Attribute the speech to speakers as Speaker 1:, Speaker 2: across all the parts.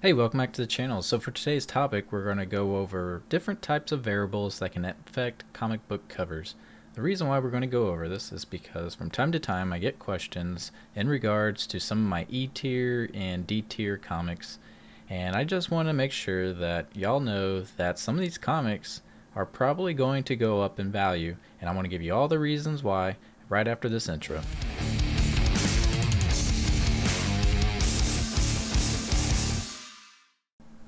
Speaker 1: Hey, welcome back to the channel. So for today's topic, we're going to go over different types of variables that can affect comic book covers. The reason why we're going to go over this is because from time to time I get questions in regards to some of my E tier and D tier comics, and I just want to make sure that y'all know that some of these comics are probably going to go up in value, and I want to give you all the reasons why right after this intro.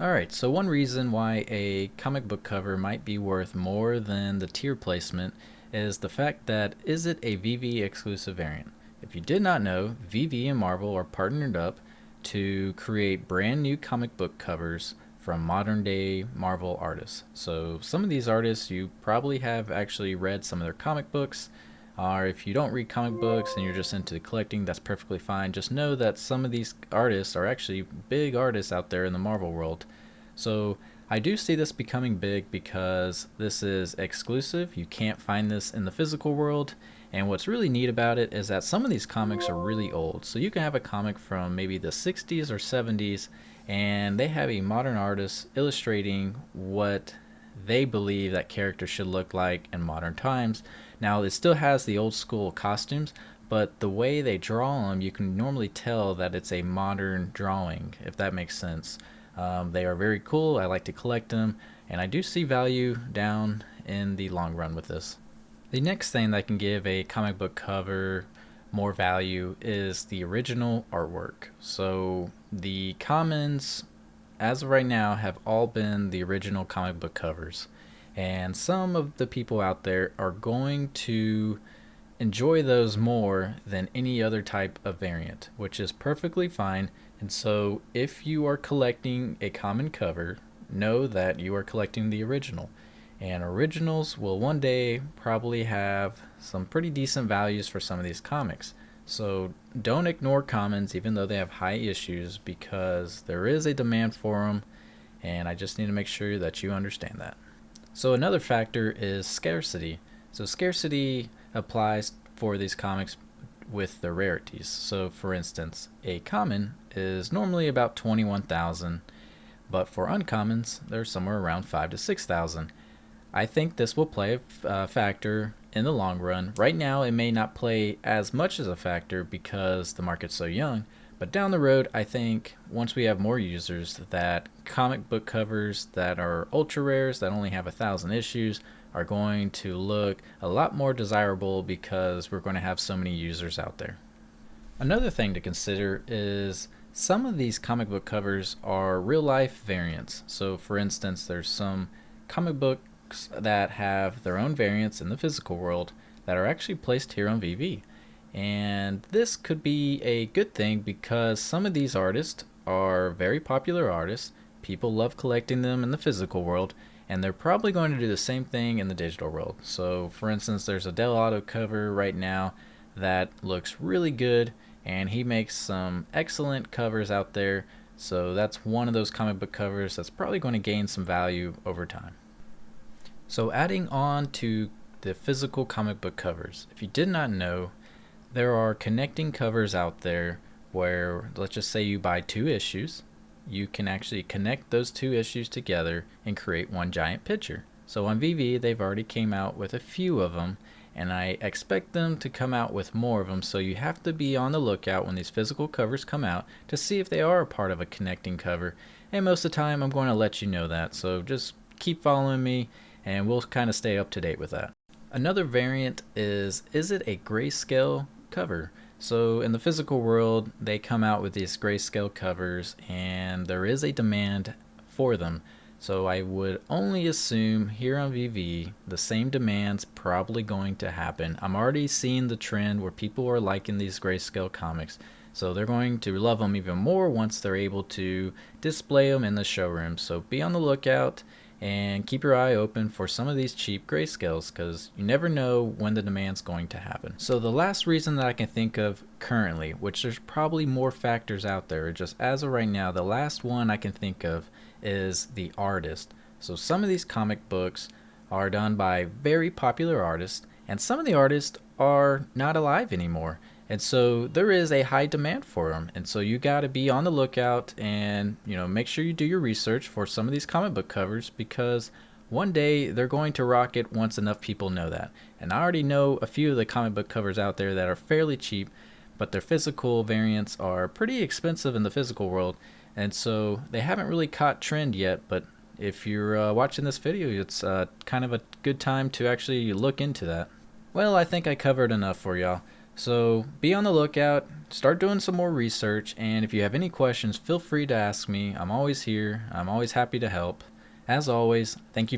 Speaker 1: Alright, so one reason why a comic book cover might be worth more than the tier placement is the fact that is it a VeVe exclusive variant? If you did not know, VeVe and Marvel are partnered up to create brand new comic book covers from modern day Marvel artists. So some of these artists you probably have actually read some of their comic books, or if you don't read comic books and you're just into collecting, that's perfectly fine. Just know that some of these artists are actually big artists out there in the Marvel world. So I do see this becoming big because this is exclusive. You can't find this in the physical world. And what's really neat about it is that some of these comics are really old. So you can have a comic from maybe the 60s or 70s, and they have a modern artist illustrating what they believe that character should look like in modern times. Now, it still has the old school costumes, but the way they draw them, you can normally tell that it's a modern drawing, if that makes sense. They are very cool. I like to collect them, and I do see value down in the long run with this. The next thing that can give a comic book cover more value is the original artwork. So the commons, as of right now, have all been the original comic book covers. And some of the people out there are going to enjoy those more than any other type of variant, which is perfectly fine. And so if you are collecting a common cover, know that you are collecting the original. And originals will one day probably have some pretty decent values for some of these comics. So don't ignore commons even though they have high issues, because there is a demand for them, and I just need to make sure that you understand that. So another factor is scarcity. So scarcity applies for these comics with the rarities. So for instance, a common is normally about 21,000, but for uncommons they're somewhere around 5 to 6,000. I think this will play a factor in the long run. Right now it may not play as much as a factor because the market's so young, but down the road I think once we have more users, that comic book covers that are ultra rares that only have 1,000 issues are going to look a lot more desirable because we're going to have so many users out there. Another thing to consider is some of these comic book covers are real life variants. So for instance, there's some comic books that have their own variants in the physical world that are actually placed here on VeVe. And this could be a good thing because some of these artists are very popular artists. People love collecting them in the physical world, and they're probably going to do the same thing in the digital world. So for instance, there's a Del Auto cover right now that looks really good, and he makes some excellent covers out there. So that's one of those comic book covers that's probably going to gain some value over time. So adding on to the physical comic book covers, if you did not know, there are connecting covers out there where, let's just say you buy 2 issues, you can actually connect those 2 issues together and create one giant picture. So on VeVe they've already came out with a few of them, and I expect them to come out with more of them, so you have to be on the lookout when these physical covers come out to see if they are a part of a connecting cover, and most of the time I'm going to let you know that, so just keep following me and we'll kind of stay up to date with that. Another variant is it a grayscale cover? So in the physical world they come out with these grayscale covers, and there is a demand for them. So I would only assume here on VeVe the same demand's probably going to happen. I'm already seeing the trend where people are liking these grayscale comics, so they're going to love them even more once they're able to display them in the showroom. So be on the lookout and keep your eye open for some of these cheap grayscales, because you never know when the demand's going to happen. So the last reason that I can think of currently, which there's probably more factors out there, just as of right now, the last one I can think of is the artist. So some of these comic books are done by very popular artists, and some of the artists are not alive anymore. And so there is a high demand for them. And so you got to be on the lookout and, make sure you do your research for some of these comic book covers, because one day they're going to rocket once enough people know that. And I already know a few of the comic book covers out there that are fairly cheap, but their physical variants are pretty expensive in the physical world. And so they haven't really caught trend yet, but if you're watching this video, it's kind of a good time to actually look into that. Well, I think I covered enough for y'all. So be on the lookout, start doing some more research, and if you have any questions, feel free to ask me. I'm always here. I'm always happy to help. As always, thank you